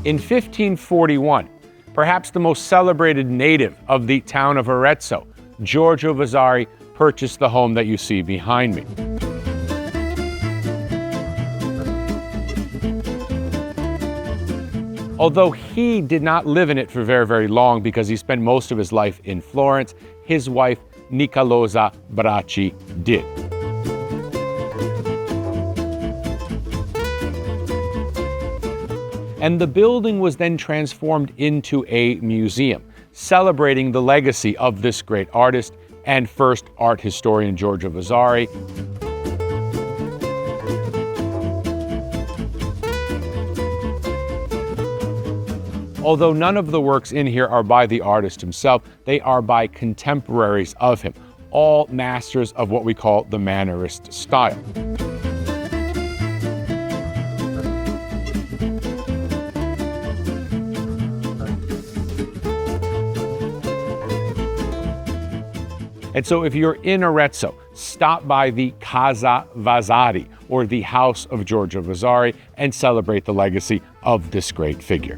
In 1541, perhaps the most celebrated native of the town of Arezzo, Giorgio Vasari, purchased the home that you see behind me. Although he did not live in it for very, very long because he spent most of his life in Florence, his wife, Nicolosa Bracci, did. And the building was then transformed into a museum, celebrating the legacy of this great artist and first art historian Giorgio Vasari. Although none of the works in here are by the artist himself, they are by contemporaries of him, all masters of what we call the Mannerist style. And so if you're in Arezzo, stop by the Casa Vasari, or the House of Giorgio Vasari, and celebrate the legacy of this great figure.